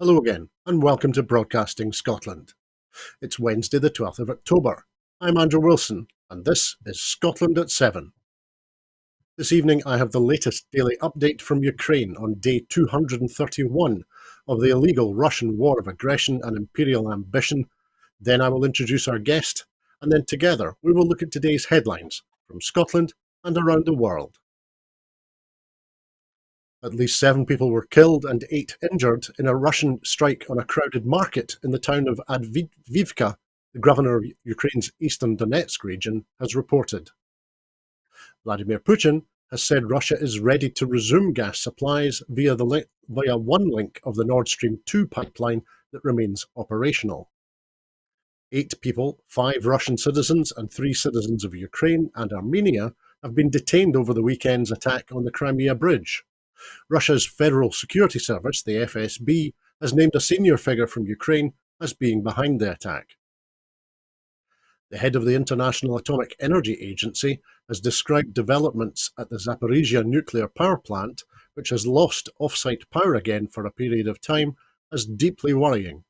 Hello again, and welcome to Broadcasting Scotland. It's Wednesday, the 12th of October. I'm Andrew Wilson, and this is Scotland at 7. This evening, I have the latest daily update from Ukraine on day 231 of the illegal Russian war of aggression and imperial ambition. Then I will introduce our guest, and then together we will look at today's headlines from Scotland and around the world. At least 7 people were killed and 8 injured in a Russian strike on a crowded market in the town of Advivka, the governor of Ukraine's eastern Donetsk region has reported. Vladimir Putin has said Russia is ready to resume gas supplies via one link of the Nord Stream 2 pipeline that remains operational. 8 people, 5 Russian citizens and 3 citizens of Ukraine and Armenia, have been detained over the weekend's attack on the Crimea Bridge. Russia's Federal Security Service, the FSB, has named a senior figure from Ukraine as being behind the attack. The head of the International Atomic Energy Agency has described developments at the Zaporizhia nuclear power plant, which has lost off-site power again for a period of time, as deeply worrying.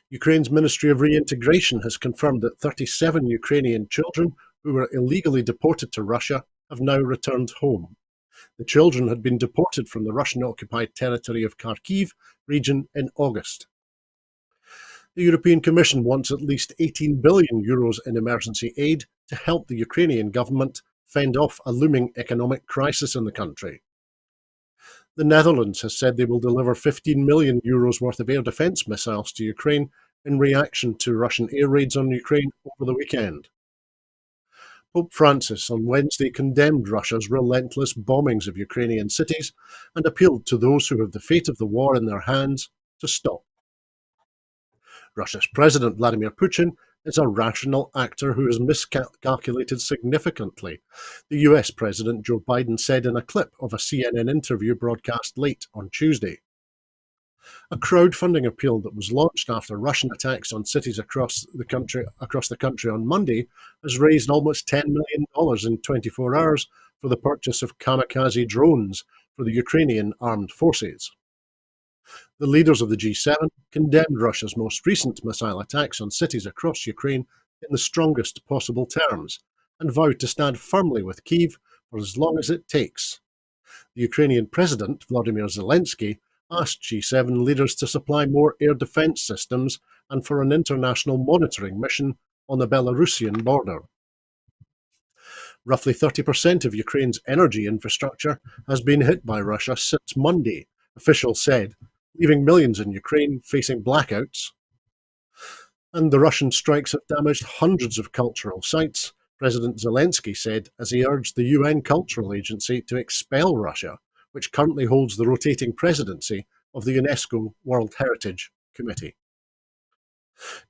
Ukraine's Ministry of Reintegration has confirmed that 37 Ukrainian children who were illegally deported to Russia have now returned home. The children had been deported from the Russian-occupied territory of Kharkiv region in August. The European Commission wants at least €18 billion in emergency aid to help the Ukrainian government fend off a looming economic crisis in the country. The Netherlands has said they will deliver €15 million worth of air defence missiles to Ukraine in reaction to Russian air raids on Ukraine over the weekend. Pope Francis on Wednesday condemned Russia's relentless bombings of Ukrainian cities and appealed to those who have the fate of the war in their hands to stop. Russia's President Vladimir Putin is a rational actor who has miscalculated significantly, the US President Joe Biden said in a clip of a CNN interview broadcast late on Tuesday. A crowdfunding appeal that was launched after Russian attacks on cities across the country on Monday has raised almost $10 million in 24 hours for the purchase of kamikaze drones for the Ukrainian armed forces. The leaders of the G7 condemned Russia's most recent missile attacks on cities across Ukraine in the strongest possible terms and vowed to stand firmly with Kyiv for as long as it takes. The Ukrainian President, Volodymyr Zelensky, asked G7 leaders to supply more air defence systems and for an international monitoring mission on the Belarusian border. Roughly 30% of Ukraine's energy infrastructure has been hit by Russia since Monday, officials said, leaving millions in Ukraine facing blackouts. And the Russian strikes have damaged hundreds of cultural sites, President Zelensky said as he urged the UN Cultural Agency to expel Russia, which currently holds the rotating presidency of the UNESCO World Heritage Committee.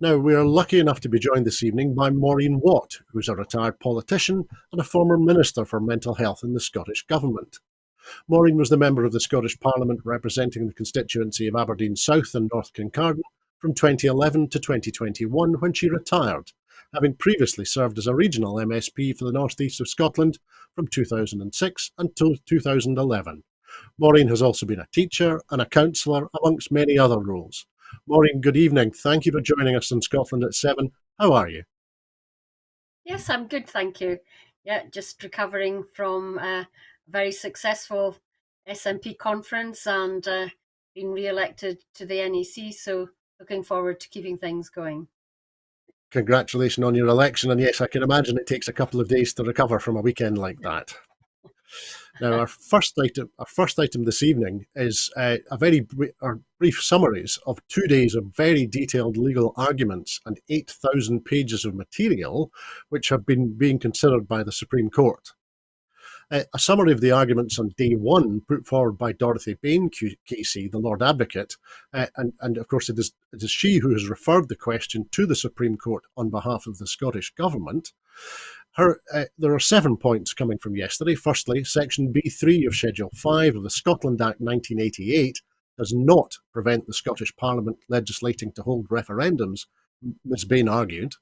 Now, we are lucky enough to be joined this evening by Maureen Watt, who's a retired politician and a former Minister for Mental Health in the Scottish Government. Maureen was the member of the Scottish Parliament representing the constituency of Aberdeen South and North Kincardine from 2011 to 2021 when she retired, having previously served as a regional MSP for the North East of Scotland from 2006 until 2011. Maureen has also been a teacher and a counsellor, amongst many other roles. Maureen, good evening. Thank you for joining us in Scotland at 7. How are you? Yes, I'm good, thank you. Yeah, just recovering from a very successful SNP conference and being re-elected to the NEC, so looking forward to keeping things going. Congratulations on your election, and yes, I can imagine it takes a couple of days to recover from a weekend like that. Now, our first item this evening is brief summaries of 2 days of very detailed legal arguments and 8,000 pages of material which have been being considered by the Supreme Court. A summary of the arguments on day 1 put forward by Dorothy Bain KC, the Lord Advocate, and of course it is she who has referred the question to the Supreme Court on behalf of the Scottish Government. There are 7 points coming from yesterday. Firstly, Section B3 of Schedule 5 of the Scotland Act 1988 does not prevent the Scottish Parliament legislating to hold referendums, Ms Bain argued.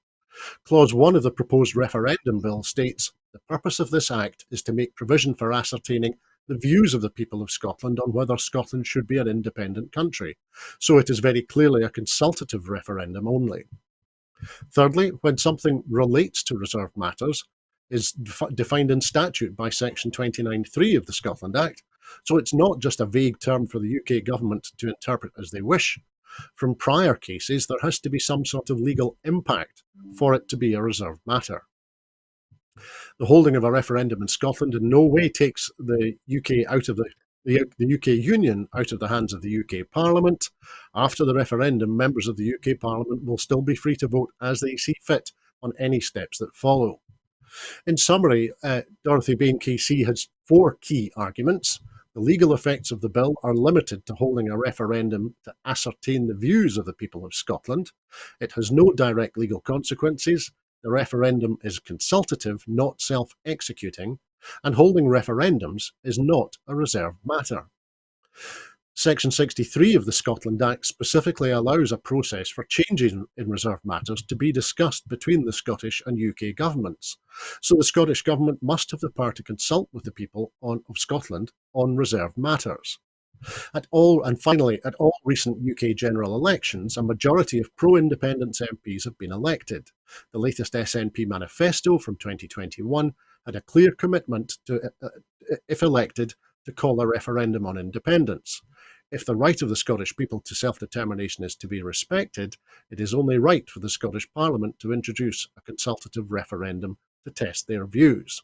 Clause 1 of the proposed referendum bill states, "The purpose of this Act is to make provision for ascertaining the views of the people of Scotland on whether Scotland should be an independent country. So it is very clearly a consultative referendum only. Thirdly, when something relates to reserved matters, is defined in statute by Section 29(3) of the Scotland Act. So it's not just a vague term for the UK government to interpret as they wish. From prior cases, there has to be some sort of legal impact for it to be a reserved matter. The holding of a referendum in Scotland in no way takes the UK out of the UK Union out of the hands of the UK Parliament. After the referendum, members of the UK Parliament will still be free to vote as they see fit on any steps that follow. In summary, Dorothy Bain KC has 4 key arguments. The legal effects of the bill are limited to holding a referendum to ascertain the views of the people of Scotland. It has no direct legal consequences. The referendum is consultative, not self-executing, and holding referendums is not a reserved matter. Section 63 of the Scotland Act specifically allows a process for changes in reserved matters to be discussed between the Scottish and UK governments. So the Scottish Government must have the power to consult with the people of Scotland on reserved matters. Finally, at all recent UK general elections, a majority of pro-independence MPs have been elected. The latest SNP manifesto from 2021 had a clear commitment to, if elected, to call a referendum on independence. If the right of the Scottish people to self-determination is to be respected, it is only right for the Scottish Parliament to introduce a consultative referendum to test their views.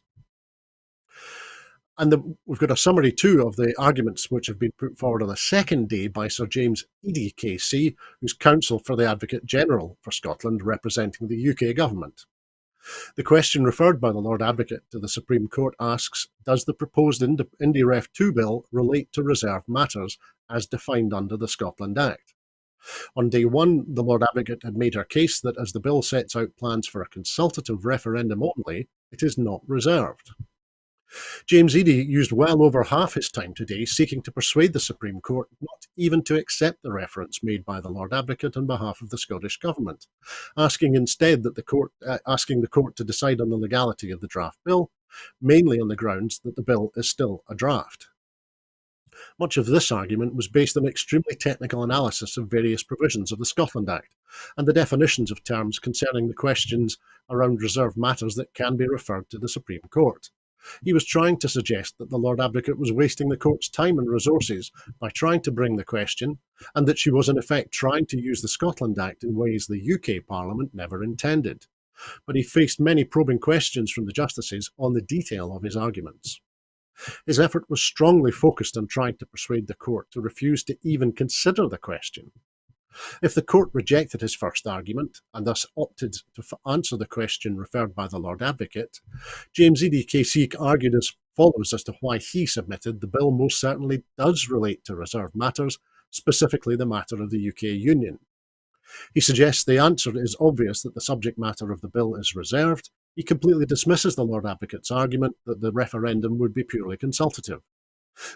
And we've got a summary too of the arguments which have been put forward on the second day by Sir James Eadie KC, who's counsel for the Advocate General for Scotland representing the UK government. The question referred by the Lord Advocate to the Supreme Court asks, does the proposed Indy Ref 2 bill relate to reserved matters as defined under the Scotland Act? On day 1, the Lord Advocate had made her case that as the bill sets out plans for a consultative referendum only, it is not reserved. James Eadie used well over half his time today seeking to persuade the Supreme Court not even to accept the reference made by the Lord Advocate on behalf of the Scottish Government, asking instead that the court to decide on the legality of the draft bill, mainly on the grounds that the bill is still a draft. Much of this argument was based on extremely technical analysis of various provisions of the Scotland Act and the definitions of terms concerning the questions around reserved matters that can be referred to the Supreme Court. He was trying to suggest that the Lord Advocate was wasting the court's time and resources by trying to bring the question, and that she was in effect trying to use the Scotland Act in ways the UK Parliament never intended. But he faced many probing questions from the justices on the detail of his arguments. His effort was strongly focused on trying to persuade the court to refuse to even consider the question. If the court rejected his first argument, and thus opted to answer the question referred by the Lord Advocate, James Eadie KC argued as follows as to why he submitted the bill most certainly does relate to reserved matters, specifically the matter of the UK Union. He suggests the answer is obvious that the subject matter of the bill is reserved. He completely dismisses the Lord Advocate's argument that the referendum would be purely consultative.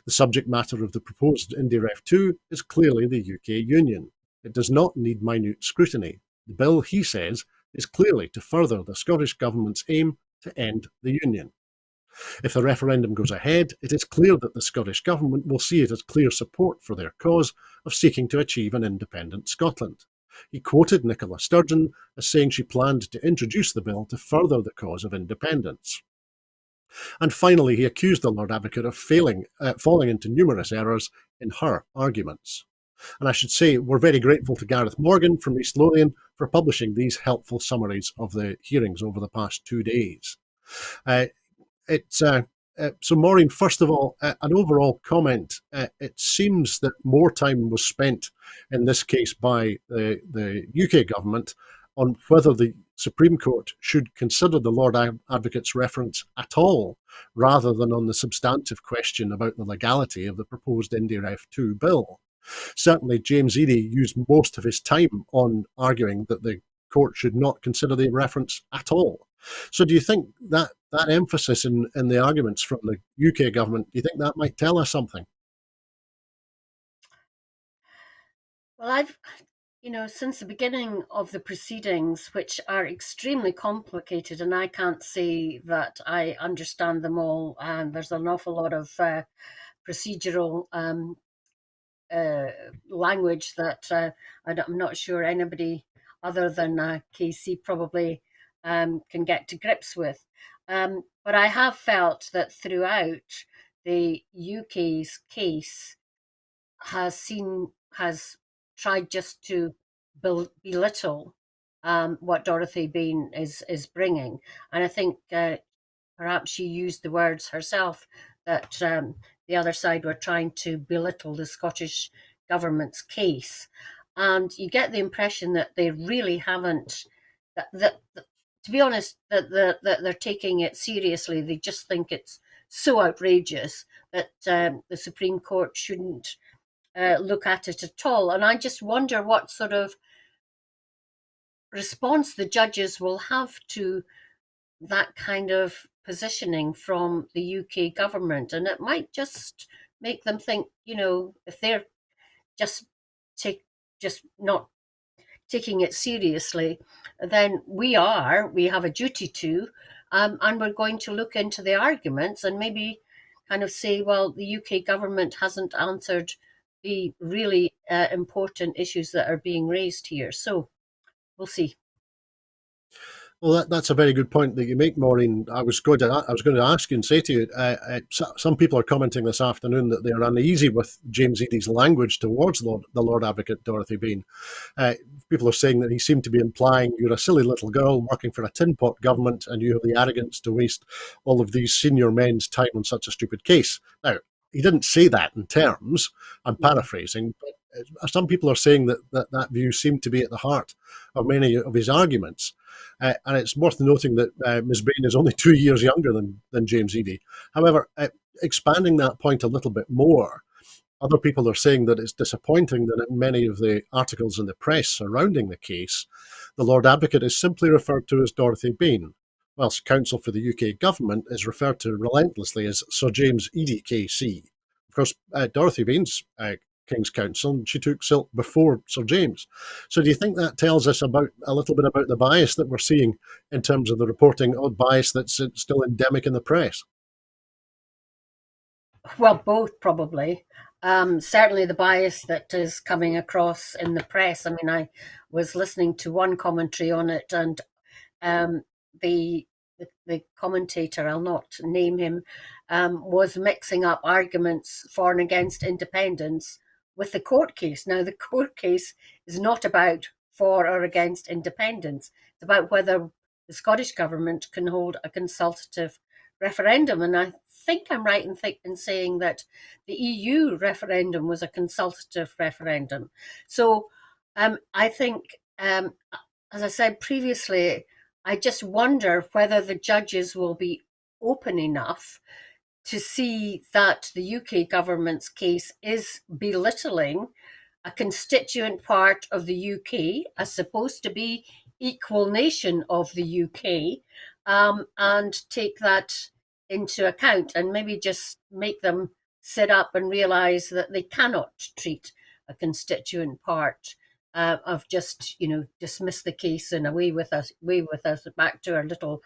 The subject matter of the proposed Indy Ref 2 is clearly the UK Union. It does not need minute scrutiny. The bill, he says, is clearly to further the Scottish Government's aim to end the Union. If the referendum goes ahead, it is clear that the Scottish Government will see it as clear support for their cause of seeking to achieve an independent Scotland. He quoted Nicola Sturgeon as saying she planned to introduce the bill to further the cause of independence. And finally, he accused the Lord Advocate of falling into numerous errors in her arguments. And I should say we're very grateful to Gareth Morgan from East Lothian for publishing these helpful summaries of the hearings over the past 2 days. So Maureen, first of all, an overall comment. It seems that more time was spent in this case by the UK government on whether the Supreme Court should consider the Lord Advocate's reference at all, rather than on the substantive question about the legality of the proposed Indy Ref 2 bill. Certainly, James Eadie used most of his time on arguing that the court should not consider the reference at all. So do you think that emphasis in the arguments from the UK government, do you think that might tell us something? Well, Since the beginning of the proceedings, which are extremely complicated, and I can't say that I understand them all, and there's an awful lot of procedural language that I'm not sure anybody other than KC probably can get to grips with. But I have felt that throughout the UK's case has tried just to belittle what Dorothy Bain is bringing, and I think perhaps she used the words herself that the other side were trying to belittle the Scottish government's case, and you get the impression that they really haven't. That to be honest, that they're taking it seriously. They just think it's so outrageous that the Supreme Court shouldn't look at it at all. And I just wonder what sort of response the judges will have to that kind of positioning from the UK government. And it might just make them think, if they're just just not taking it seriously, then we have a duty to, and we're going to look into the arguments and maybe kind of say, well, the UK government hasn't answered the really important issues that are being raised here. So we'll see. Well, that's a very good point that you make, Maureen. I was going to ask you and say to you, some people are commenting this afternoon that they are uneasy with James Eadie's language towards the Lord Advocate Dorothy Bain. People are saying that he seemed to be implying you're a silly little girl working for a tin pot government and you have the arrogance to waste all of these senior men's time on such a stupid case. Now, he didn't say that in terms. I'm paraphrasing, but some people are saying that view seemed to be at the heart of many of his arguments. And it's worth noting that Ms. Bain is only 2 years younger than James Eadie. However, expanding that point a little bit more, other people are saying that it's disappointing that in many of the articles in the press surrounding the case, the Lord Advocate is simply referred to as Dorothy Bain, whilst counsel for the UK government is referred to relentlessly as Sir James Eadie KC. Of course, Dorothy Bain's King's Counsel, and she took silk before Sir James. So do you think that tells us a little bit about the bias that we're seeing in terms of the reporting, or bias that's still endemic in the press? Well, both probably. Certainly the bias that is coming across in the press. I mean, I was listening to one commentary on it, and um, the the commentator, I'll not name him, was mixing up arguments for and against independence with the court case. Now, the court case is not about for or against independence. It's about whether the Scottish government can hold a consultative referendum. And I think I'm right in saying that the EU referendum was a consultative referendum. So I think, as I said previously, I just wonder whether the judges will be open enough to see that the UK government's case is belittling a constituent part of the UK, as supposed to be equal nation of the UK, and take that into account and maybe just make them sit up and realise that they cannot treat a constituent part of just dismiss the case and away with us back to our little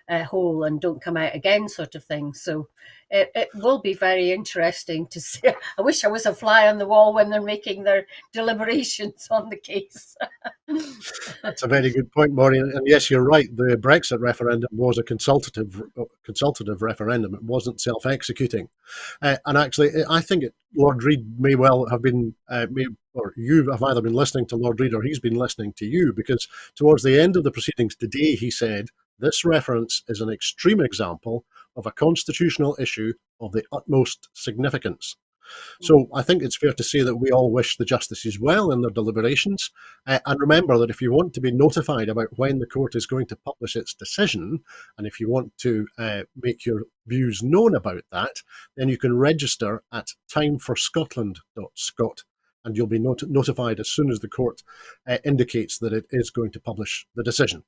hole and don't come out again sort of thing. So it will be very interesting to see. I wish I was a fly on the wall when they're making their deliberations on the case. That's a very good point, Maureen. And yes, you're right. The Brexit referendum was a consultative referendum. It wasn't self-executing. And actually, I think Lord Reid may well have been, or you have either been listening to Lord Reid or he's been listening to you, because towards the end of the proceedings today, he said, this reference is an extreme example of a constitutional issue of the utmost significance. So I think it's fair to say that we all wish the justices well in their deliberations. And remember that if you want to be notified about when the court is going to publish its decision, and if you want to make your views known about that, then you can register at timeforscotland.scot, and you'll be notified as soon as the court indicates that it is going to publish the decision.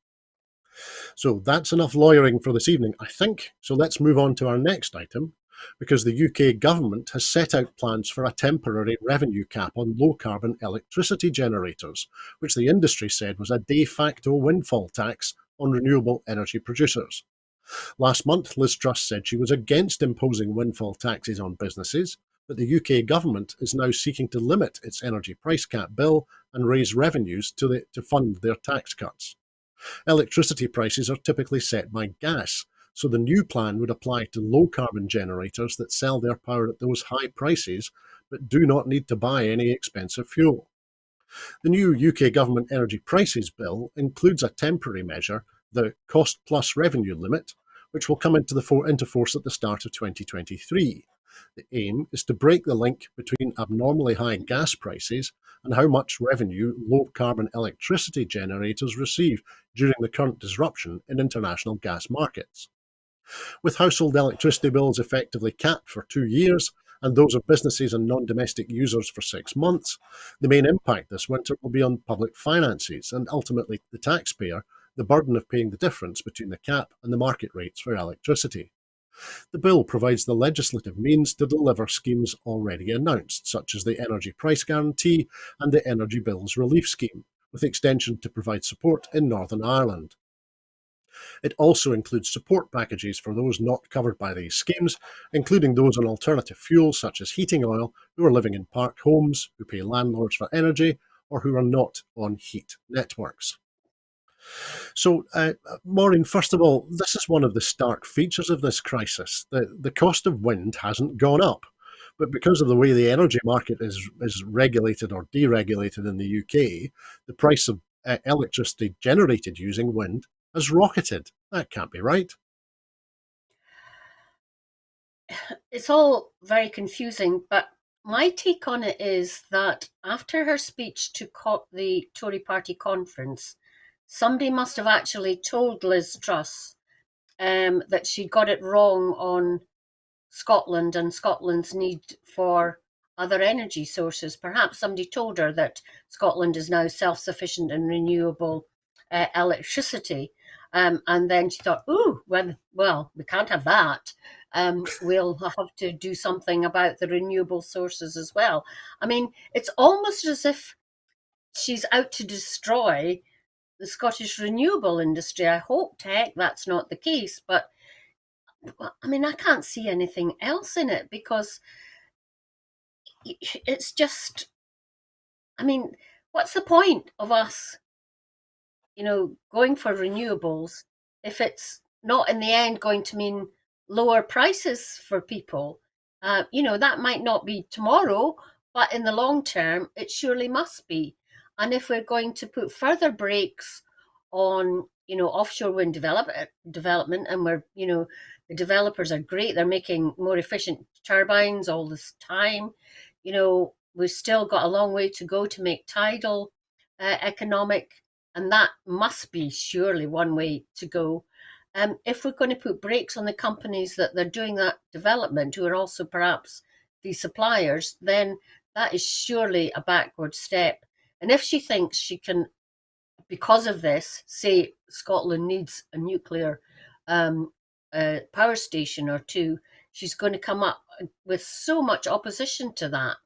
So that's enough lawyering for this evening, I think. So let's move on to our next item, because the UK government has set out plans for a temporary revenue cap on low-carbon electricity generators, which the industry said was a de facto windfall tax on renewable energy producers. Last month, Liz Truss said she was against imposing windfall taxes on businesses, but the UK government is now seeking to limit its energy price cap bill and raise revenues to fund their tax cuts. Electricity prices are typically set by gas, so the new plan would apply to low-carbon generators that sell their power at those high prices but do not need to buy any expensive fuel. The new UK government energy prices bill includes a temporary measure, the cost plus revenue limit, which will come into force at the start of 2023. The aim is to break the link between abnormally high gas prices and how much revenue low-carbon electricity generators receive during the current disruption in international gas markets. With household electricity bills effectively capped for 2 years and those of businesses and non-domestic users for 6 months, the main impact this winter will be on public finances and ultimately the taxpayer, the burden of paying the difference between the cap and the market rates for electricity. The bill provides the legislative means to deliver schemes already announced, such as the Energy Price Guarantee and the Energy Bills Relief Scheme, with extension to provide support in Northern Ireland. It also includes support packages for those not covered by these schemes, including those on alternative fuels such as heating oil, who are living in park homes, who pay landlords for energy, or who are not on heat networks. So, Maureen, first of all, this is one of the stark features of this crisis. The cost of wind hasn't gone up, but because of the way the energy market is regulated or deregulated in the UK, the price of electricity generated using wind has rocketed. That can't be right. It's all very confusing, but my take on it is that after her speech to the Tory party conference, somebody must have actually told Liz Truss that she got it wrong on Scotland and Scotland's need for other energy sources. Perhaps somebody told her that Scotland is now self-sufficient in renewable electricity. And then she thought, "Ooh, well, we can't have that. We'll have to do something about the renewable sources as well." I mean, it's almost as if she's out to destroy the Scottish renewable industry. I hope to heck that's not the case, but I mean, I can't see anything else in it because it's just, I mean, what's the point of us, going for renewables if it's not in the end going to mean lower prices for people? That might not be tomorrow, but in the long term, it surely must be. And if we're going to put further brakes on, offshore wind development, and the developers are great, they're making more efficient turbines all this time. We've still got a long way to go to make tidal economic, and that must be surely one way to go. If we're going to put brakes on the companies that they're doing that development, who are also perhaps the suppliers, then that is surely a backward step. And if she thinks she can, because of this, say Scotland needs a nuclear power station or two, she's going to come up with so much opposition to that.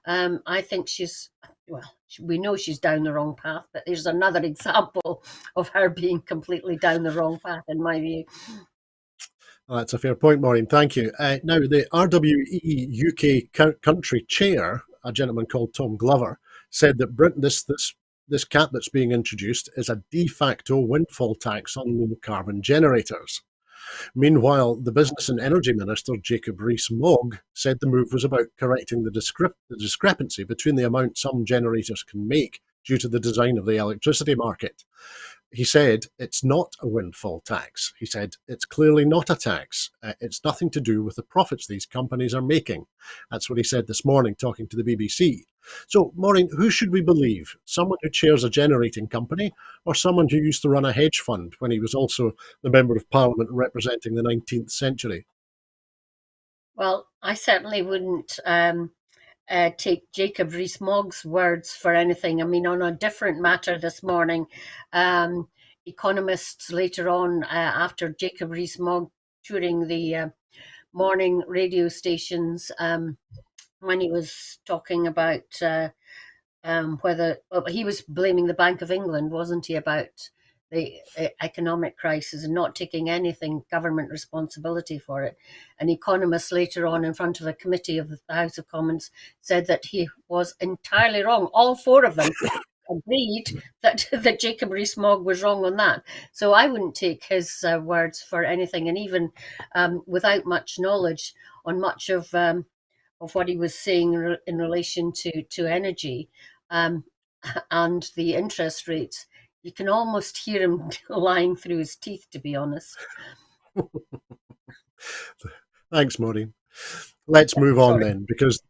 I think we know she's down the wrong path, but there's another example of her being completely down the wrong path, in my view. That's a fair point, Maureen. Thank you. Now, the RWE UK country chair, a gentleman called Tom Glover, said that Britain, this cap that's being introduced is a de facto windfall tax on low carbon generators. Meanwhile, the Business and Energy Minister, Jacob Rees-Mogg, said the move was about correcting the discrepancy between the amount some generators can make due to the design of the electricity market. He said, "It's not a windfall tax." He said, "It's clearly not a tax. It's nothing to do with the profits these companies are making." That's what he said this morning, talking to the BBC. So, Maureen, who should we believe? Someone who chairs a generating company, or someone who used to run a hedge fund when he was also the Member of Parliament representing the 19th century? Well, I certainly wouldn't take Jacob Rees-Mogg's words for anything. I mean, on a different matter this morning, economists later on, after Jacob Rees-Mogg touring the morning radio stations when he was talking about whether he was blaming the Bank of England, wasn't he, about the economic crisis and not taking anything government responsibility for it. An economist later on in front of a committee of the House of Commons said that he was entirely wrong. All four of them agreed that Jacob Rees-Mogg was wrong on that. So I wouldn't take his words for anything. And even without much knowledge on much of what he was saying in relation to energy and the interest rates, you can almost hear him lying through his teeth, to be honest. Thanks, Maureen. Let's move on then, because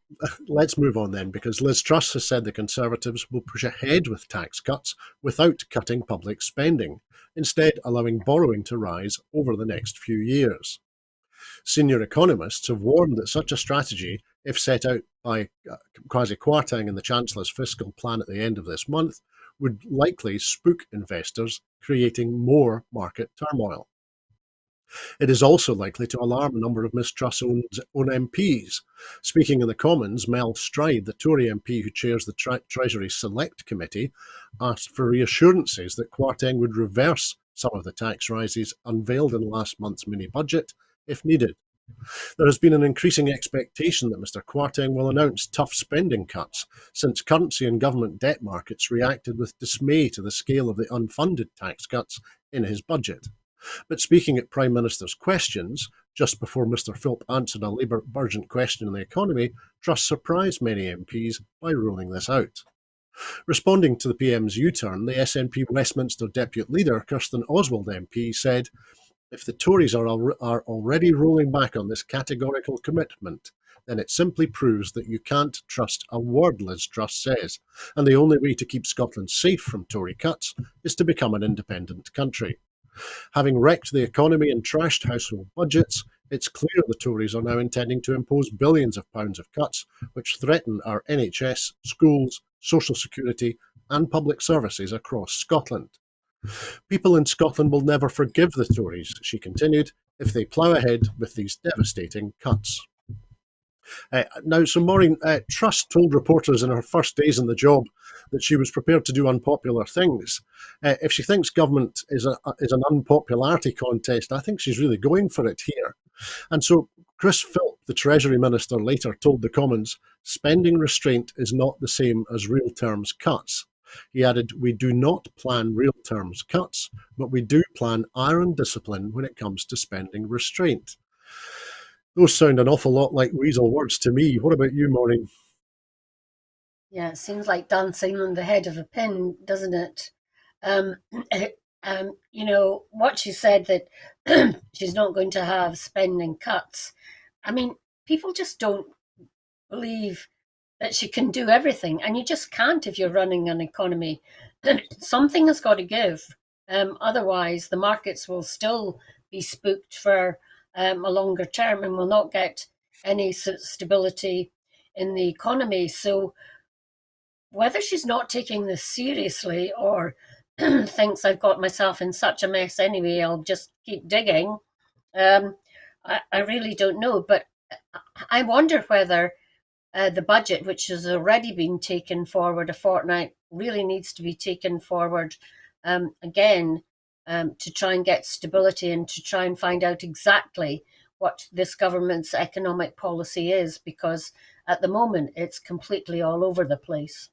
Liz Truss has said the Conservatives will push ahead with tax cuts without cutting public spending, instead allowing borrowing to rise over the next few years. Senior economists have warned that such a strategy, if set out by Kwasi Kwarteng in the Chancellor's fiscal plan at the end of this month, would likely spook investors, creating more market turmoil. It is also likely to alarm a number of Miss Truss' own MPs. Speaking in the Commons, Mel Stride, the Tory MP who chairs the Treasury Select Committee, asked for reassurances that Kwarteng would reverse some of the tax rises unveiled in last month's mini-budget if needed. There has been an increasing expectation that Mr Kwarteng will announce tough spending cuts, since currency and government debt markets reacted with dismay to the scale of the unfunded tax cuts in his budget. But speaking at Prime Minister's questions, just before Mr Philp answered a Labour urgent question on the economy, Truss surprised many MPs by ruling this out. Responding to the PM's U-turn, the SNP Westminster Deputy Leader, Kirsten Oswald MP, said, "If the Tories are already rolling back on this categorical commitment, then it simply proves that you can't trust a word Liz Truss says, and the only way to keep Scotland safe from Tory cuts is to become an independent country. Having wrecked the economy and trashed household budgets, it's clear the Tories are now intending to impose billions of pounds of cuts, which threaten our NHS, schools, social security, and public services across Scotland. People in Scotland will never forgive the Tories," she continued, "if they plough ahead with these devastating cuts." So Maureen, Truss told reporters in her first days in the job that she was prepared to do unpopular things. If she thinks government is an unpopularity contest, I think she's really going for it here. And so Chris Philp, the Treasury Minister, later told the Commons, "Spending restraint is not the same as real terms cuts." He added, "We do not plan real terms cuts, but we do plan iron discipline when it comes to spending restraint." Those sound an awful lot like weasel words to me. What about you, Maureen? Yeah, it seems like dancing on the head of a pin, doesn't it? Um, what she said that she's not going to have spending cuts. I mean, people just don't believe that she can do everything, and you just can't if you're running an economy. Something has got to give. Otherwise, the markets will still be spooked for a longer term and will not get any stability in the economy. So whether she's not taking this seriously or thinks I've got myself in such a mess anyway, I'll just keep digging, I really don't know. But I wonder whether the budget, which has already been taken forward a fortnight, really needs to be taken forward again to try and get stability and to try and find out exactly what this government's economic policy is, because at the moment it's completely all over the place.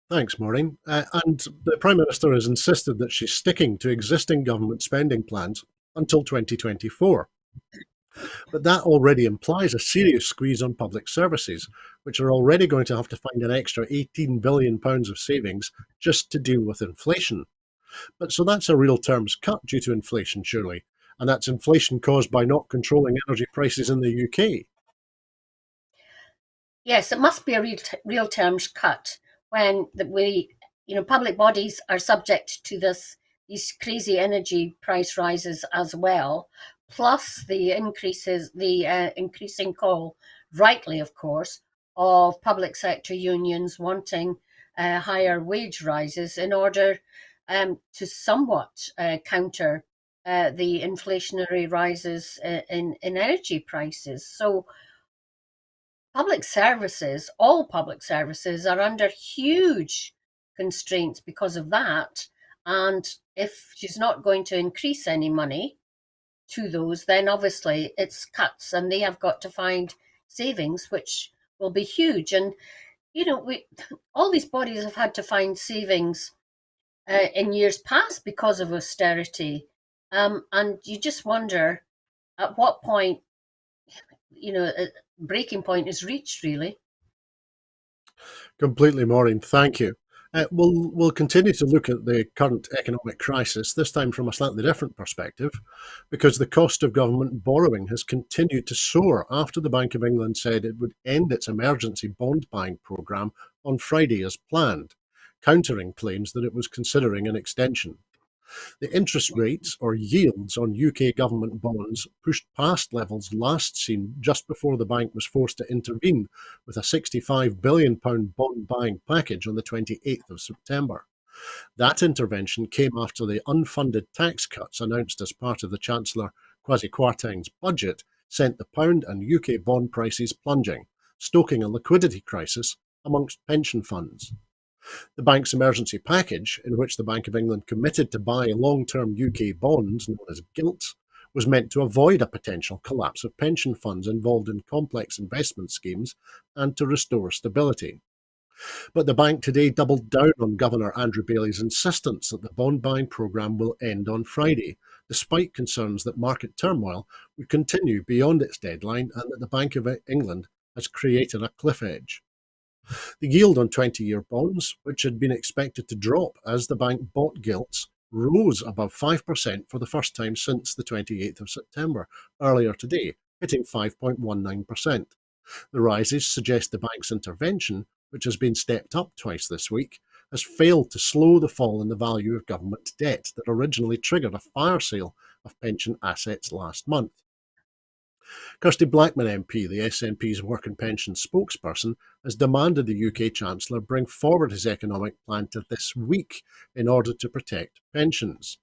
Thanks, Maureen. And the Prime Minister has insisted that she's sticking to existing government spending plans until 2024. But that already implies a serious squeeze on public services, which are already going to have to find an extra £18 billion of savings just to deal with inflation. But so that's a real terms cut due to inflation, surely. And that's inflation caused by not controlling energy prices in the UK. Yes, it must be a real terms cut when public bodies are subject to these crazy energy price rises as well, plus the increasing call, rightly of course, of public sector unions wanting higher wage rises in order to somewhat counter the inflationary rises in energy prices. So public services, all public services, are under huge constraints because of that. And if she's not going to increase any money to those, then obviously it's cuts, and they have got to find savings, which will be huge. And all these bodies have had to find savings in years past because of austerity, and you just wonder at what point a breaking point is reached, really. Completely, Maureen. Thank you. We'll continue to look at the current economic crisis, this time from a slightly different perspective, because the cost of government borrowing has continued to soar after the Bank of England said it would end its emergency bond buying programme on Friday as planned, countering claims that it was considering an extension. The interest rates or yields on UK government bonds pushed past levels last seen just before the bank was forced to intervene with a £65 billion bond buying package on the 28th of September. That intervention came after the unfunded tax cuts announced as part of the Chancellor Kwasi Kwarteng's budget sent the pound and UK bond prices plunging, stoking a liquidity crisis amongst pension funds. The bank's emergency package, in which the Bank of England committed to buy long-term UK bonds known as gilts, was meant to avoid a potential collapse of pension funds involved in complex investment schemes and to restore stability. But the bank today doubled down on Governor Andrew Bailey's insistence that the bond buying programme will end on Friday, despite concerns that market turmoil would continue beyond its deadline and that the Bank of England has created a cliff edge. The yield on 20-year bonds, which had been expected to drop as the bank bought gilts, rose above 5% for the first time since the 28th of September, earlier today, hitting 5.19%. The rises suggest the bank's intervention, which has been stepped up twice this week, has failed to slow the fall in the value of government debt that originally triggered a fire sale of pension assets last month. Kirsty Blackman MP, the SNP's Work and Pension spokesperson, has demanded the UK Chancellor bring forward his economic plan to this week in order to protect pensions.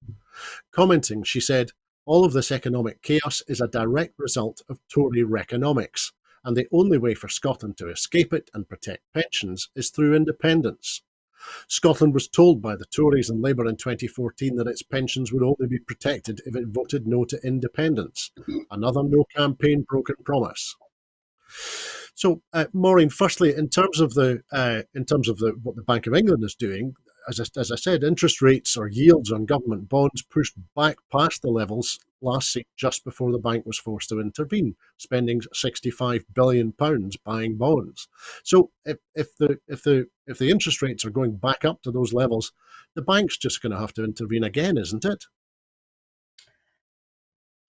Commenting, she said, "All of this economic chaos is a direct result of Tory reconomics, and the only way for Scotland to escape it and protect pensions is through independence. Scotland was told by the Tories and Labour in 2014 that its pensions would only be protected if it voted no to independence. Another no campaign broken promise." So, Maureen, firstly, in terms of what the Bank of England is doing, as I said, interest rates or yields on government bonds pushed back past the levels last seen just before the bank was forced to intervene, spending £65 billion buying bonds. So, if the interest rates are going back up to those levels, the bank's just going to have to intervene again, isn't it?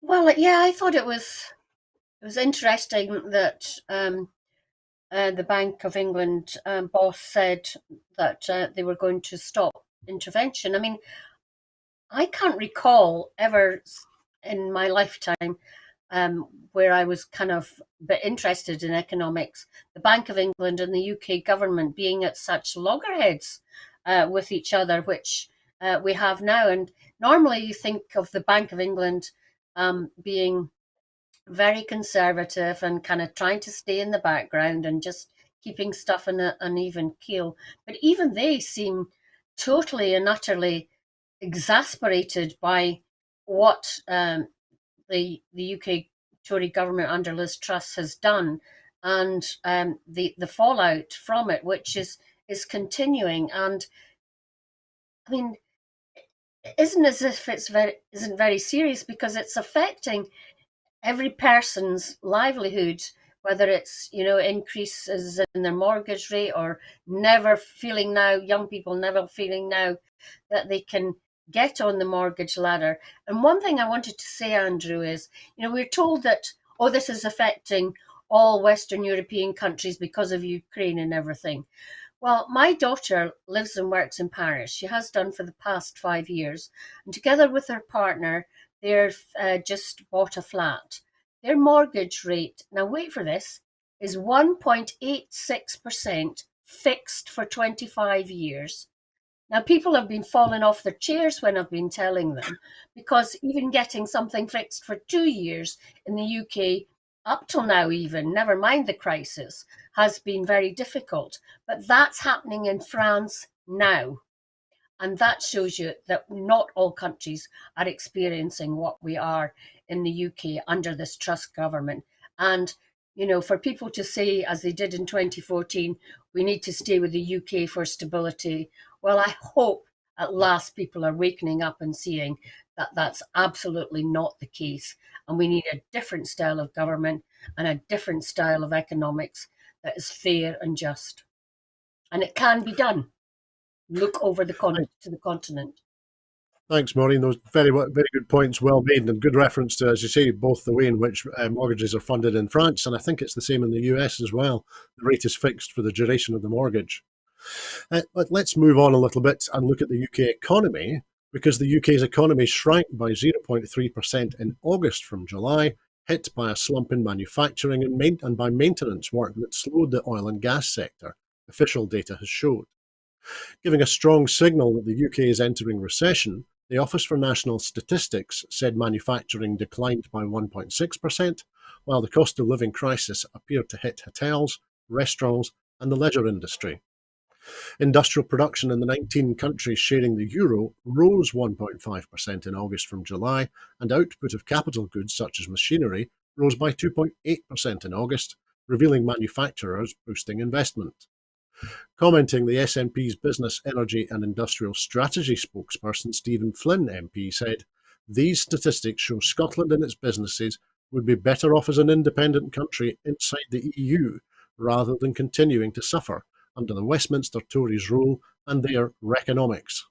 Well, yeah, I thought it was interesting that the Bank of England boss said that they were going to stop intervention. I mean, I can't recall ever in my lifetime where I was kind of a bit interested in economics, the Bank of England and the UK government being at such loggerheads with each other, which we have now. And normally you think of the Bank of England being very conservative and kind of trying to stay in the background and just keeping stuff in an even keel. But even they seem totally and utterly exasperated by what the UK Tory government under Liz Truss has done, and the fallout from it, which is continuing. And I mean, it isn't as if isn't very serious, because it's affecting every person's livelihood, whether it's increases in their mortgage rate, or young people never feeling now that they can get on the mortgage ladder. And one thing I wanted to say, Andrew, is we're told that this is affecting all Western European countries because of Ukraine and everything. Well, my daughter lives and works in Paris. She has done for the past 5 years, and together with her partner, they've just bought a flat. Their mortgage rate, now wait for this, is 1.86% fixed for 25 years. Now, people have been falling off their chairs when I've been telling them, because even getting something fixed for 2 years in the UK, up till now, even, never mind the crisis, has been very difficult. But that's happening in France now. And that shows you that not all countries are experiencing what we are in the UK under this Truss government. And, for people to say, as they did in 2014, we need to stay with the UK for stability, well, I hope at last people are wakening up and seeing that that's absolutely not the case. And we need a different style of government and a different style of economics that is fair and just. And it can be done. Look over to the continent. Thanks, Maureen. Those very good points, well made, and good reference to, as you say, both the way in which mortgages are funded in France, and I think it's the same in the US as well. The rate is fixed for the duration of the mortgage. But let's move on a little bit and look at the UK economy, because the UK's economy shrank by 0.3% in August from July, hit by a slump in manufacturing and by maintenance work that slowed the oil and gas sector, official data has showed. Giving a strong signal that the UK is entering recession, the Office for National Statistics said manufacturing declined by 1.6%, while the cost of living crisis appeared to hit hotels, restaurants, and the leisure industry. Industrial production in the 19 countries sharing the euro rose 1.5% in August from July, and output of capital goods such as machinery rose by 2.8% in August, revealing manufacturers boosting investment. Commenting, the SNP's Business, Energy and Industrial Strategy spokesperson Stephen Flynn MP said, "These statistics show Scotland and its businesses would be better off as an independent country inside the EU rather than continuing to suffer under the Westminster Tories' rule and their Reconomics."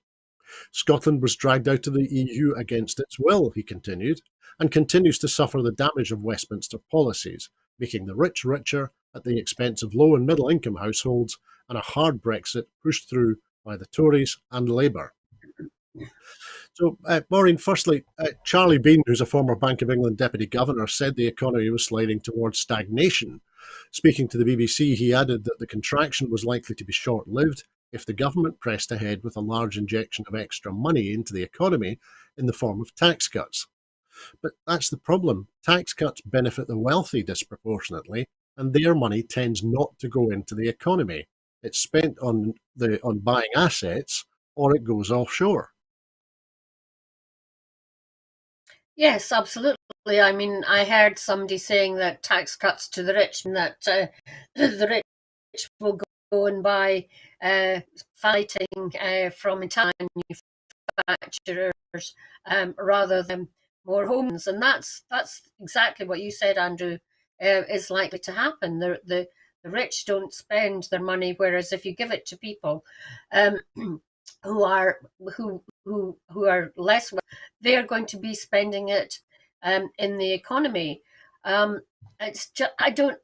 Scotland was dragged out of the EU against its will, he continued, and continues to suffer the damage of Westminster policies, making the rich richer at the expense of low and middle income households, and a hard Brexit pushed through by the Tories and Labour. So, Maureen, firstly, Charlie Bean, who's a former Bank of England Deputy Governor, said the economy was sliding towards stagnation. Speaking to the BBC, he added that the contraction was likely to be short-lived if the government pressed ahead with a large injection of extra money into the economy in the form of tax cuts. But that's the problem. Tax cuts benefit the wealthy disproportionately, and their money tends not to go into the economy. It's spent on buying assets, or it goes offshore. Yes, absolutely. I mean, I heard somebody saying that tax cuts to the rich, and that the rich will go and buy fighting from Italian manufacturers rather than more homes, and that's exactly what you said, Andrew. Is likely to happen. The rich don't spend their money, whereas if you give it to people who are less, they are going to be spending it in the economy. It's just, I don't,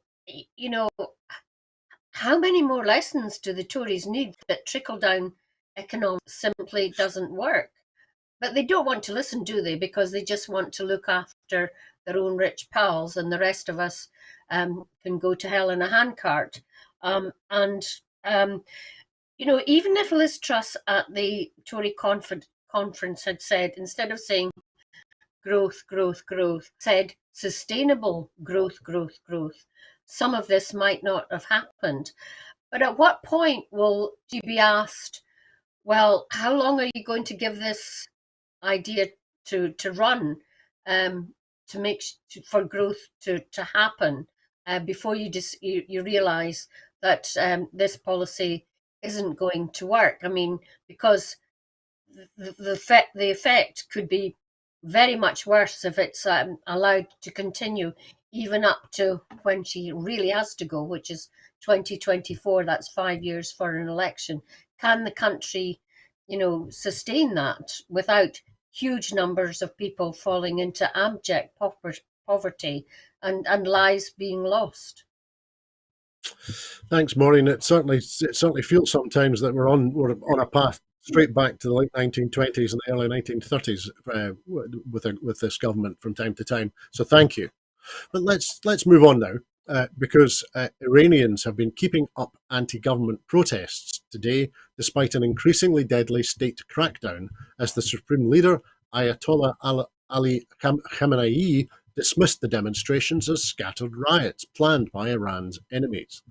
how many more lessons do the Tories need that trickle down economics simply doesn't work? But they don't want to listen, do they? Because they just want to look after their own rich pals, and the rest of us can go to hell in a handcart. Even if Liz Truss at the Tory conference had said, instead of saying growth, growth, growth, said sustainable growth, growth, growth, some of this might not have happened. But at what point will you be asked, well, how long are you going to give this idea to run to make for growth to happen before you realize that this policy isn't going to work? I mean, because the effect could be very much worse if it's allowed to continue even up to when she really has to go, which is 2024. That's 5 years for an election. Can the country, sustain that without huge numbers of people falling into abject poverty and lives being lost? Thanks, Maureen. It certainly feels sometimes that we're on a path straight back to the late 1920s and the early 1930s with this government from time to time. So thank you. But let's move on now, because Iranians have been keeping up anti-government protests today, despite an increasingly deadly state crackdown, as the supreme leader, Ayatollah Ali Khamenei, dismissed the demonstrations as scattered riots planned by Iran's enemies.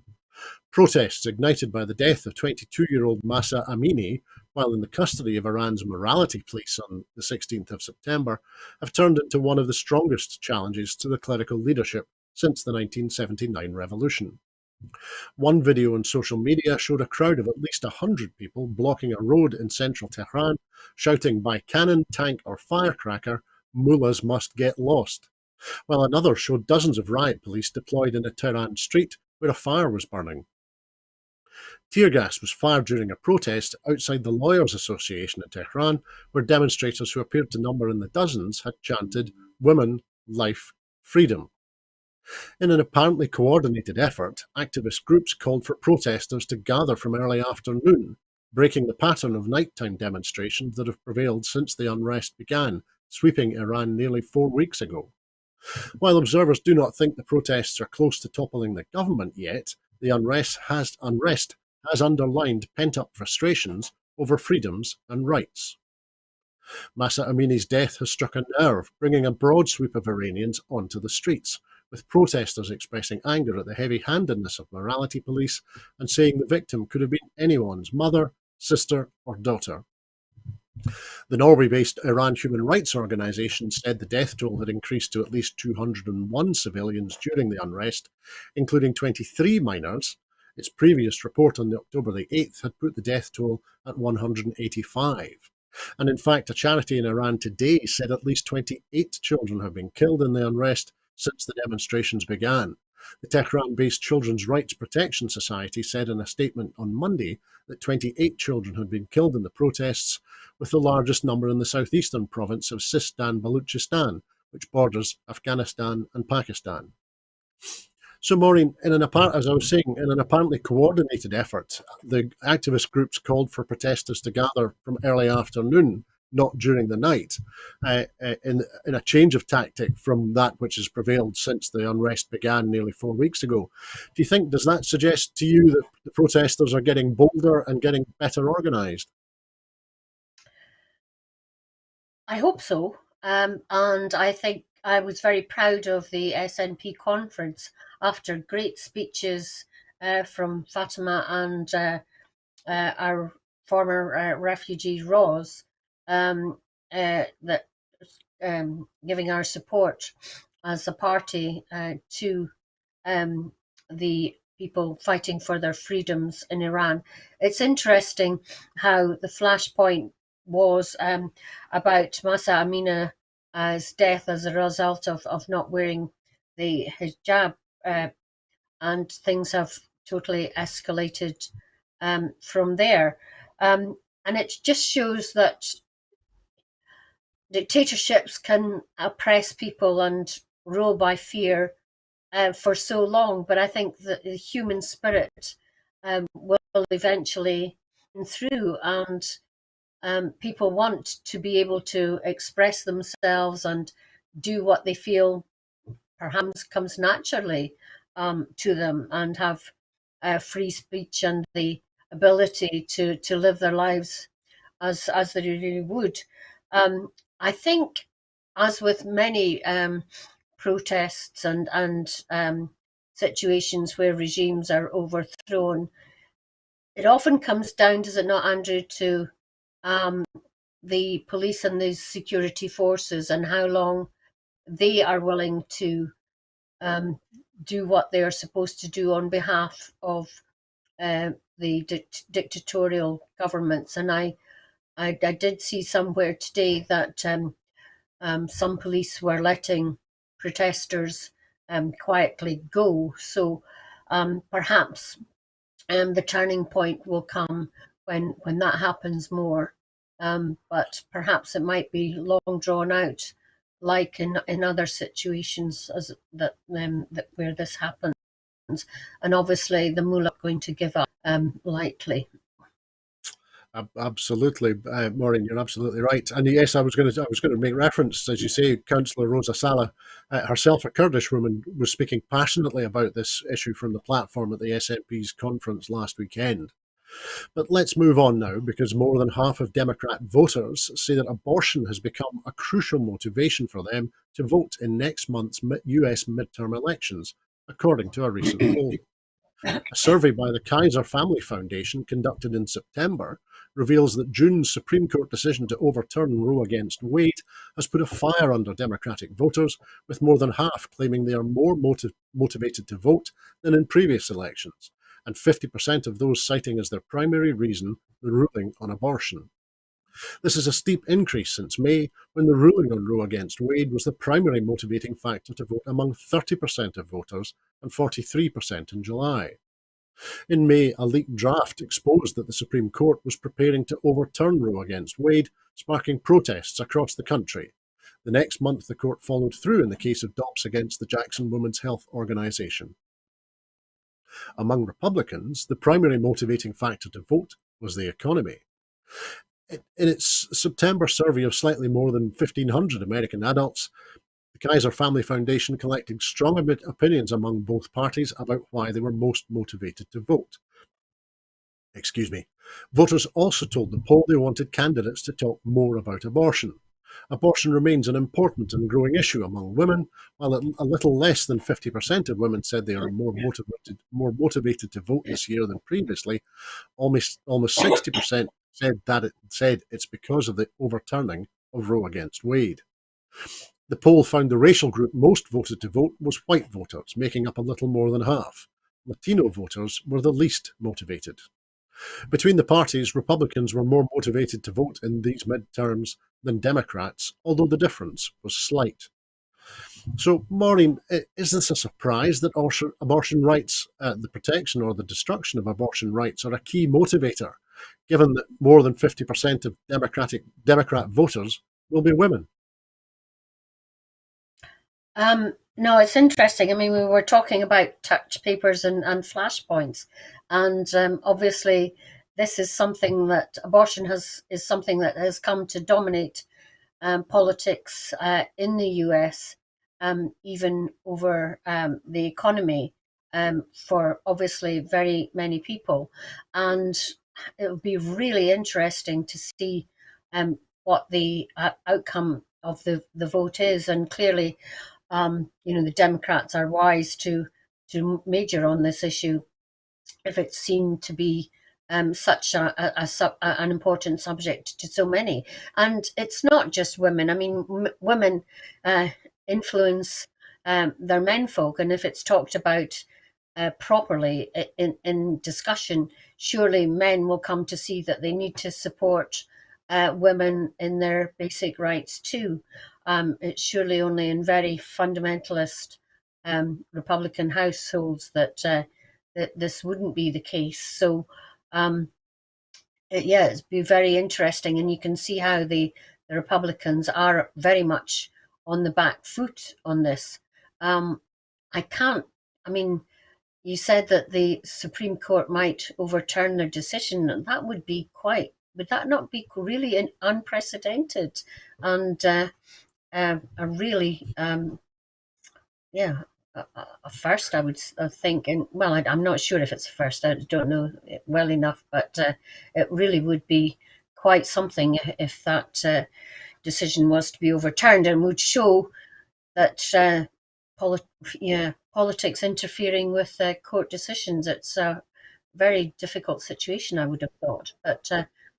Protests ignited by the death of 22-year-old Mahsa Amini while in the custody of Iran's morality police on the 16th of September have turned into one of the strongest challenges to the clerical leadership since the 1979 revolution. One video on social media showed a crowd of at least 100 people blocking a road in central Tehran, shouting by cannon, tank, or firecracker, "Mullahs must get lost," while another showed dozens of riot police deployed in a Tehran street where a fire was burning. Tear gas was fired during a protest outside the Lawyers Association in Tehran, where demonstrators who appeared to number in the dozens had chanted, "Women, life, freedom." In an apparently coordinated effort, activist groups called for protesters to gather from early afternoon, breaking the pattern of nighttime demonstrations that have prevailed since the unrest began, sweeping Iran nearly 4 weeks ago. While observers do not think the protests are close to toppling the government yet, the unrest has underlined pent-up frustrations over freedoms and rights. Mahsa Amini's death has struck a nerve, bringing a broad sweep of Iranians onto the streets, with protesters expressing anger at the heavy-handedness of morality police and saying the victim could have been anyone's mother, sister, or daughter. The Norway-based Iran Human Rights Organization said the death toll had increased to at least 201 civilians during the unrest, including 23 minors. Its previous report on October the 8th had put the death toll at 185. And in fact, a charity in Iran today said at least 28 children have been killed in the unrest since the demonstrations began. The Tehran-based Children's Rights Protection Society said in a statement on Monday that 28 children had been killed in the protests, with the largest number in the southeastern province of Sistan-Baluchistan, which borders Afghanistan and Pakistan. So, Maureen, as I was saying, in an apparently coordinated effort, the activist groups called for protesters to gather from early afternoon, not during the night, in a change of tactic from that which has prevailed since the unrest began nearly 4 weeks ago. Does that suggest to you that the protesters are getting bolder and getting better organised? I hope so. And I think I was very proud of the SNP conference after great speeches from Fatima and our former refugee Roz, that giving our support as a party to the people fighting for their freedoms in Iran. It's interesting how the flashpoint was about Mahsa Amina's death as a result of not wearing the hijab, and things have totally escalated from there. And it just shows that dictatorships can oppress people and rule by fear for so long, but I think that the human spirit will eventually come through, and people want to be able to express themselves and do what they feel perhaps comes naturally to them, and have free speech and the ability to live their lives as they really would. I think, as with many protests and situations where regimes are overthrown, it often comes down, does it not, Andrew, to the police and the security forces and how long they are willing to do what they are supposed to do on behalf of the dictatorial governments. And I did see somewhere today that some police were letting protesters quietly go. So perhaps the turning point will come when that happens more. But perhaps it might be long drawn out, like in other situations that where this happens. And obviously the mullah are going to give up lightly. Absolutely, Maureen, you're absolutely right. And yes, I was going to make reference, as you say, Councillor Rosa Saleh, herself a Kurdish woman, was speaking passionately about this issue from the platform at the SNP's conference last weekend. But let's move on now, because more than half of Democrat voters say that abortion has become a crucial motivation for them to vote in next month's US midterm elections, according to a recent poll. A survey by the Kaiser Family Foundation conducted in September reveals that June's Supreme Court decision to overturn Roe against Wade has put a fire under Democratic voters, with more than half claiming they are more motivated to vote than in previous elections, and 50% of those citing as their primary reason the ruling on abortion. This is a steep increase since May, when the ruling on Roe against Wade was the primary motivating factor to vote among 30% of voters and 43% in July. In May, a leaked draft exposed that the Supreme Court was preparing to overturn Roe against Wade, sparking protests across the country. The next month, the court followed through in the case of Dobbs against the Jackson Women's Health Organization. Among Republicans, the primary motivating factor to vote was the economy. In its September survey of slightly more than 1,500 American adults, the Kaiser Family Foundation collected strong opinions among both parties about why they were most motivated to vote. Voters also told the poll they wanted candidates to talk more about abortion. Abortion remains an important and growing issue among women, while a little less than 50% of women said they are more motivated to vote this year than previously. Almost 60% said it's because of the overturning of Roe against Wade. The poll found the racial group most voted to vote was white voters, making up a little more than half. Latino voters were the least motivated. Between the parties, Republicans were more motivated to vote in these midterms than Democrats, although the difference was slight. So, Maureen, is this a surprise that abortion rights, the protection or the destruction of abortion rights, are a key motivator, given that more than 50% of Democrat voters will be women? No, it's interesting. I mean, we were talking about touch papers and flashpoints, and obviously, this is something that is something that has come to dominate politics in the US, even over the economy, for obviously very many people. And it would be really interesting to see what the outcome of the vote is. And clearly, the Democrats are wise to major on this issue if it's seen to be such an important subject to so many. And it's not just women. I mean, women influence their menfolk, and if it's talked about properly in discussion, surely men will come to see that they need to support women in their basic rights too. It's surely only in very fundamentalist Republican households that this wouldn't be the case. So, it'd be very interesting, and you can see how the Republicans are very much on the back foot on this. You said that the Supreme Court might overturn their decision. That would that not be really unprecedented and a really, a first, I would think. And well, I'm not sure if it's a first. I don't know it well enough, but it really would be quite something if that decision was to be overturned, and would show that politics interfering with court decisions. It's a very difficult situation, I would have thought, but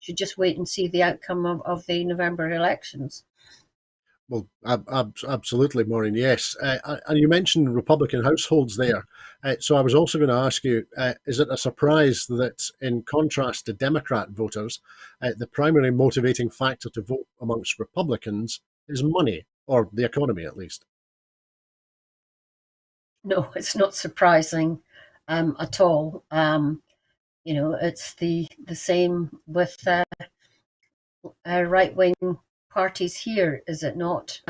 should just wait and see the outcome of the November elections. Well, absolutely, Maureen, yes. And you mentioned Republican households there. So I was also going to ask you, is it a surprise that, in contrast to Democrat voters, the primary motivating factor to vote amongst Republicans is money, or the economy at least? No, it's not surprising at all. It's the same with right-wing parties here, is it not?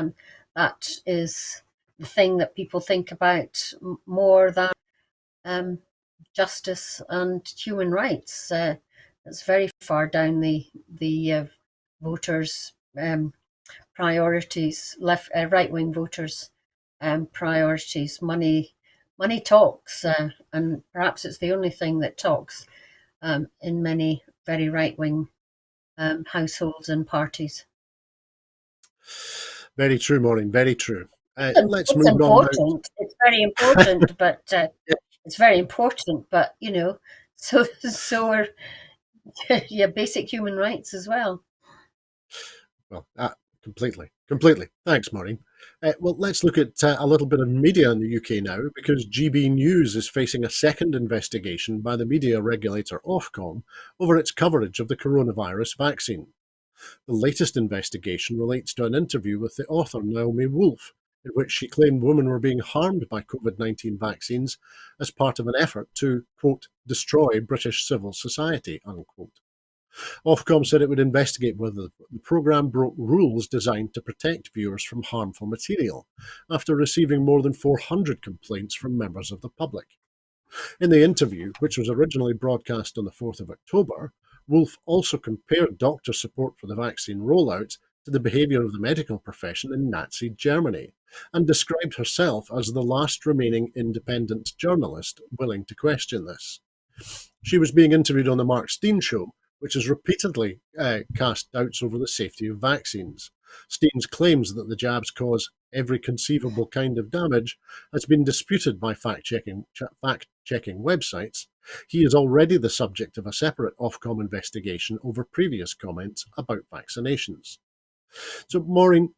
That is the thing that people think about more than justice and human rights. It's very far down the voters' priorities, right-wing voters' priorities. Money talks, and perhaps it's the only thing that talks. in many very right-wing households and parties. Very true, Maureen. Very true. Let's It's move on now. important. It's very important, but it's very important. But so are yeah, basic human rights as well. Well, completely. Thanks, Maureen. Well, let's look at a little bit of media in the UK now, because GB News is facing a second investigation by the media regulator Ofcom over its coverage of the coronavirus vaccine. The latest investigation relates to an interview with the author Naomi Wolf, in which she claimed women were being harmed by COVID-19 vaccines as part of an effort to, quote, destroy British civil society, unquote. Ofcom said it would investigate whether the programme broke rules designed to protect viewers from harmful material, after receiving more than 400 complaints from members of the public. In the interview, which was originally broadcast on the 4th of October, Wolf also compared doctor support for the vaccine rollout to the behaviour of the medical profession in Nazi Germany, and described herself as the last remaining independent journalist willing to question this. She was being interviewed on the Mark Steyn show, which has repeatedly cast doubts over the safety of vaccines. Steyn's claims that the jabs cause every conceivable kind of damage has been disputed by fact-checking websites. He is already the subject of a separate Ofcom investigation over previous comments about vaccinations. So, Maureen,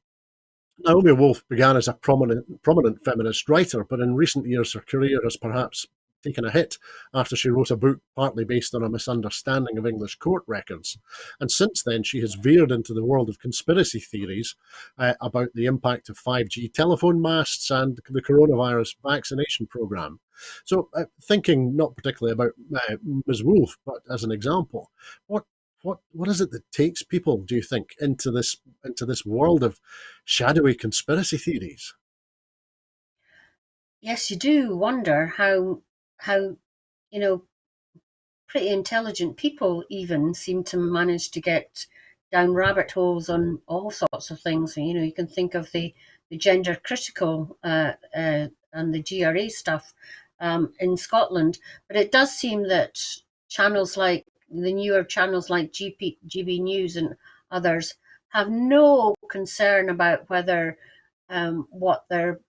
Naomi Wolf began as a prominent feminist writer, but in recent years her career has perhaps taken a hit after she wrote a book partly based on a misunderstanding of English court records. And since then, she has veered into the world of conspiracy theories about the impact of 5G telephone masts and the coronavirus vaccination programme. So, thinking not particularly about Ms. Wolf, but as an example, what is it that takes people, do you think, into this world of shadowy conspiracy theories? Yes, you do wonder how pretty intelligent people even seem to manage to get down rabbit holes on all sorts of things. You can think of the gender critical and the GRA stuff in Scotland, but it does seem that channels like the newer channels like GB News and others have no concern about whether what their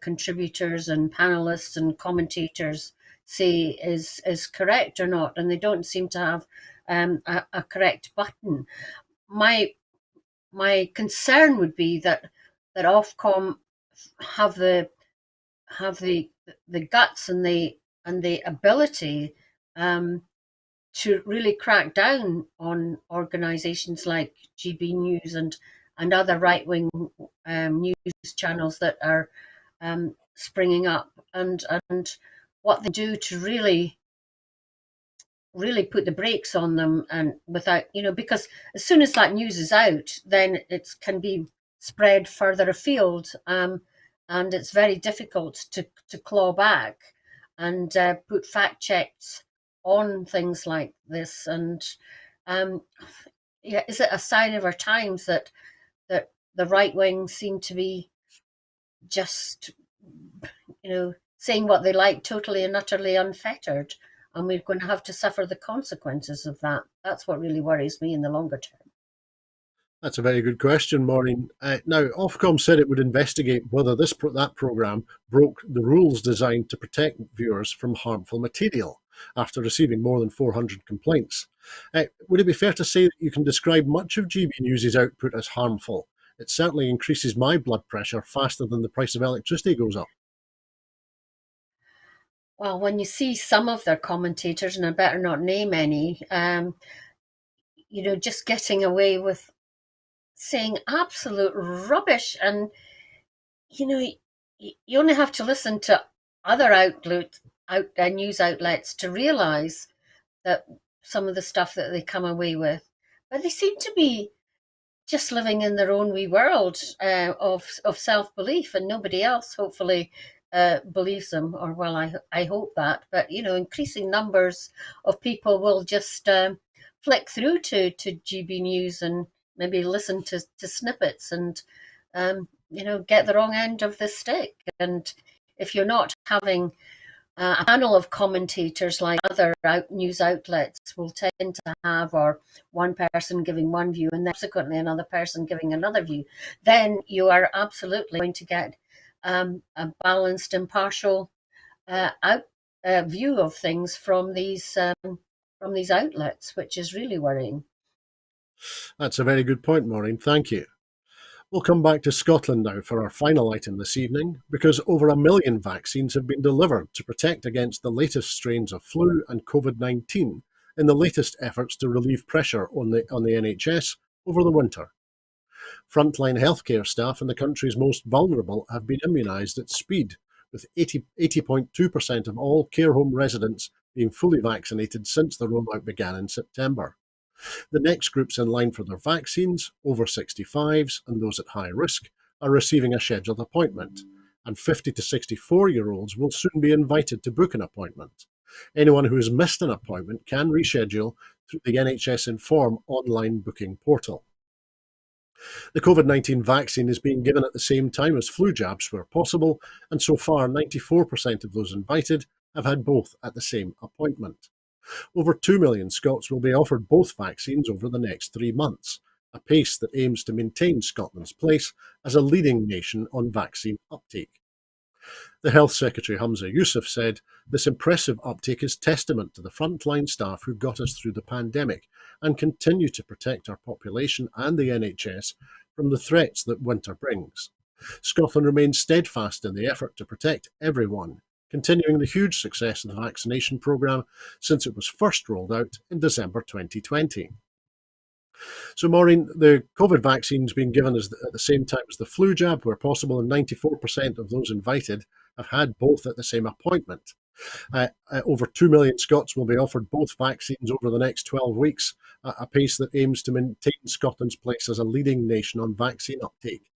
contributors and panelists and commentators say is correct or not, and they don't seem to have a correct button. My concern would be that Ofcom have the guts and the ability to really crack down on organisations like GB News and other right-wing news channels that are springing up, and what they do to really put the brakes on them, and without because as soon as that news is out, then it can be spread further afield, and it's very difficult to claw back and put fact checks on things like this. And is it a sign of our times that the right wing seem to be just saying what they like, totally and utterly unfettered, and we're going to have to suffer the consequences of that? That's what really worries me in the longer term. That's a very good question, Maureen. Now, Ofcom said it would investigate whether that programme broke the rules designed to protect viewers from harmful material, after receiving more than 400 complaints. Would it be fair to say that you can describe much of GB News' output as harmful? It certainly increases my blood pressure faster than the price of electricity goes up. Well, when you see some of their commentators, and I better not name any, just getting away with saying absolute rubbish, and you only have to listen to other news outlets to realise that some of the stuff that they come away with, but they seem to be just living in their own wee world of self-belief, and nobody else hopefully believes them, or well, I hope that. But increasing numbers of people will just flick through to GB News and maybe listen to snippets, and get the wrong end of the stick. And if you're not having a panel of commentators like other news outlets will tend to have, or one person giving one view and then subsequently another person giving another view, then you are absolutely going to get a balanced, impartial view of things from these outlets, which is really worrying. That's a very good point, Maureen. Thank you. We'll come back to Scotland now for our final item this evening, because over 1 million vaccines have been delivered to protect against the latest strains of flu and COVID-19 in the latest efforts to relieve pressure on the NHS over the winter. Frontline healthcare staff in the country's most vulnerable have been immunised at speed, with 80.2% of all care home residents being fully vaccinated since the rollout began in September. The next groups in line for their vaccines, over 65s and those at high risk, are receiving a scheduled appointment, and 50 to 64-year-olds will soon be invited to book an appointment. Anyone who has missed an appointment can reschedule through the NHS Inform online booking portal. The COVID-19 vaccine is being given at the same time as flu jabs where possible, and so far 94% of those invited have had both at the same appointment. Over 2 million Scots will be offered both vaccines over the next 3 months, a pace that aims to maintain Scotland's place as a leading nation on vaccine uptake. The Health Secretary Hamza Yousaf said, "This impressive uptake is testament to the frontline staff who got us through the pandemic and continue to protect our population and the NHS from the threats that winter brings. Scotland remains steadfast in the effort to protect everyone, continuing the huge success of the vaccination programme since it was first rolled out in December 2020. So, Maureen, the COVID vaccine is being given at the same time as the flu jab, where possible, and 94% of those invited have had both at the same appointment. Over 2 million Scots will be offered both vaccines over the next 12 weeks, a pace that aims to maintain Scotland's place as a leading nation on vaccine uptake.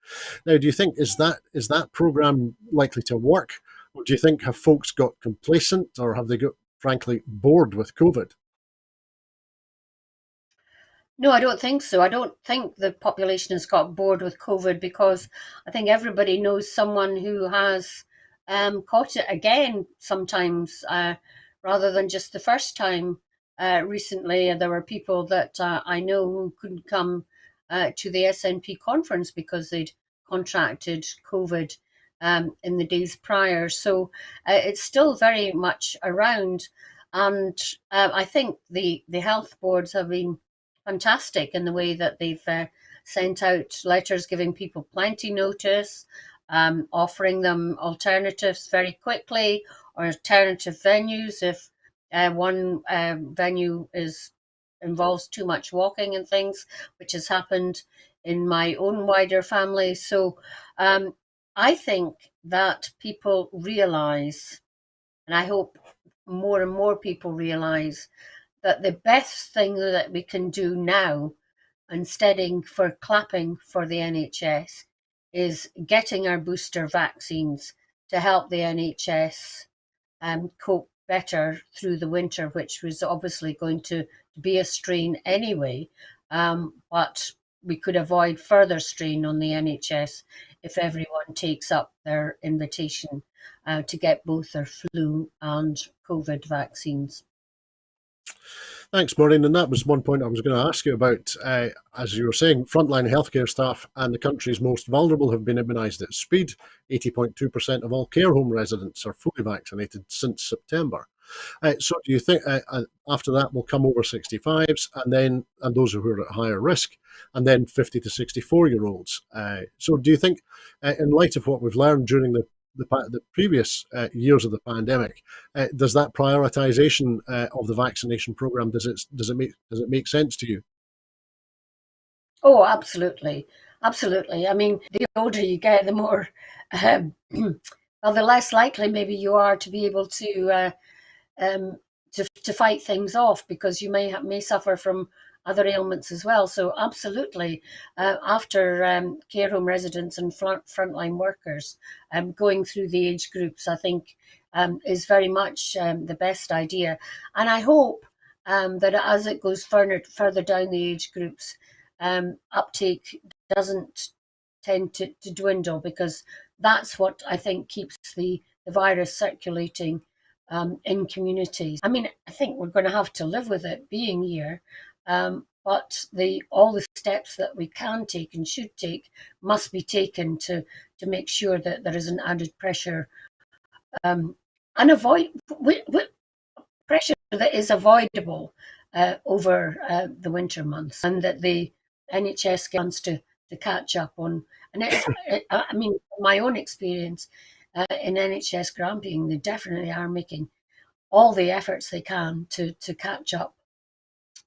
Now, do you think is that programme likely to work, or do you think have folks got complacent, or have they got frankly bored with COVID? No, I don't think so. I don't think the population has got bored with COVID, because I think everybody knows someone who has caught it again sometimes, rather than just the first time. Recently, there were people that I know who couldn't come to the SNP conference because they'd contracted COVID in the days prior. So it's still very much around. And I think the health boards have been fantastic in the way that they've sent out letters giving people plenty notice, offering them alternatives very quickly, or alternative venues if one venue involves too much walking and things, which has happened in my own wider family. So I think that people realise, and I hope more and more people realise, that the best thing that we can do now, instead for clapping for the NHS, is getting our booster vaccines to help the NHS cope better through the winter, which was obviously going to be a strain anyway. But we could avoid further strain on the NHS if everyone takes up their invitation to get both their flu and COVID vaccines. Thanks, Maureen. And that was one point I was going to ask you about. As you were saying, frontline healthcare staff and the country's most vulnerable have been immunised at speed. 80.2% of all care home residents are fully vaccinated since September. So do you think after that will come over 65s and those who are at higher risk, and then 50 to 64-year-olds? So do you think, in light of what we've learned during the previous years of the pandemic, does that prioritisation of the vaccination programme, does it make sense to you? Oh, absolutely, absolutely. I mean, the older you get, the more, well, the less likely maybe you are to be able to fight things off, because you may suffer from other ailments as well. So absolutely, after care home residents and frontline workers, going through the age groups, I think is very much the best idea. And I hope that as it goes further down the age groups, uptake doesn't tend to dwindle, because that's what I think keeps the virus circulating in communities. I mean, I think we're going to have to live with it being here, but all the steps that we can take and should take must be taken to make sure that there is an added pressure and pressure that is avoidable over the winter months, and that the NHS wants to catch up on. And I mean, my own experience in NHS granting, they definitely are making all the efforts they can to catch up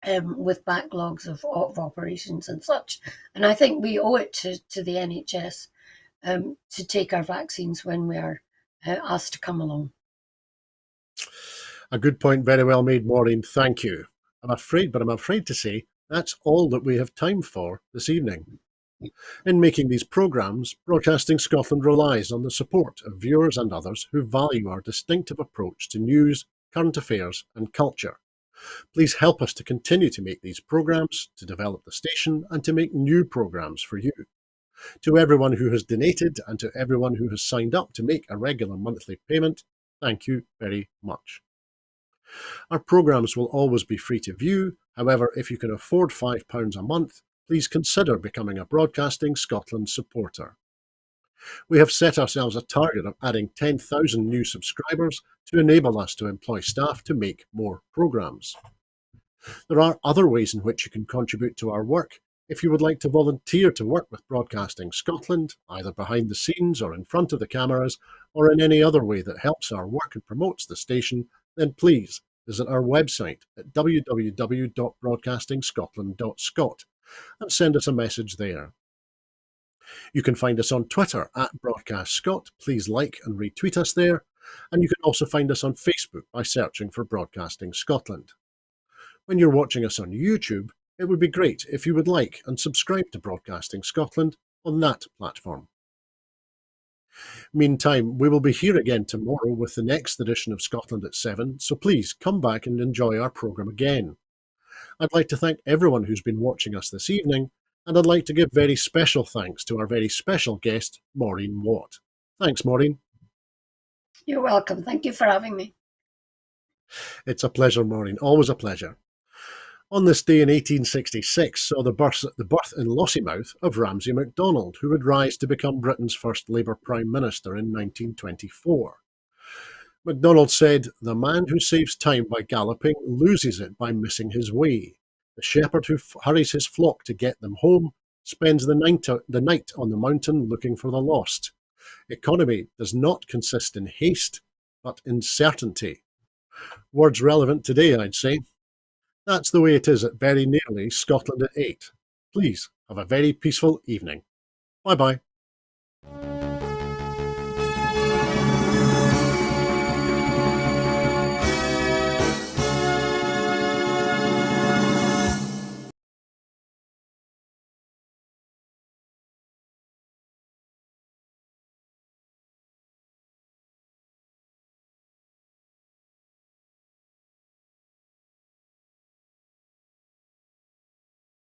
with backlogs of operations and such. And I think we owe it to the NHS to take our vaccines when we are asked to come along. A good point, very well made, Maureen. Thank you. I'm afraid to say that's all that we have time for this evening. In making these programmes, Broadcasting Scotland relies on the support of viewers and others who value our distinctive approach to news, current affairs and culture. Please help us to continue to make these programmes, to develop the station and to make new programmes for you. To everyone who has donated and to everyone who has signed up to make a regular monthly payment, thank you very much. Our programmes will always be free to view. However, if you can afford £5 a month, please consider becoming a Broadcasting Scotland supporter. We have set ourselves a target of adding 10,000 new subscribers to enable us to employ staff to make more programmes. There are other ways in which you can contribute to our work. If you would like to volunteer to work with Broadcasting Scotland, either behind the scenes or in front of the cameras, or in any other way that helps our work and promotes the station, then please visit our website at www.broadcastingscotland.scot and send us a message there. You can find us on Twitter at BroadcastScot. Please like and retweet us there. And you can also find us on Facebook by searching for Broadcasting Scotland. When you're watching us on YouTube, it would be great if you would like and subscribe to Broadcasting Scotland on that platform. Meantime, we will be here again tomorrow with the next edition of Scotland at 7, so please come back and enjoy our programme again. I'd like to thank everyone who's been watching us this evening, and I'd like to give very special thanks to our very special guest, Maureen Watt. Thanks, Maureen. You're welcome. Thank you for having me. It's a pleasure, Maureen. Always a pleasure. On this day in 1866 saw the birth in Lossiemouth of Ramsay MacDonald, who would rise to become Britain's first Labour Prime Minister in 1924. MacDonald said, "The man who saves time by galloping loses it by missing his way. The shepherd who hurries his flock to get them home spends the night on the mountain looking for the lost. Economy does not consist in haste, but in certainty." Words relevant today, I'd say. That's the way it is at very nearly Scotland at 8. Please have a very peaceful evening. Bye-bye.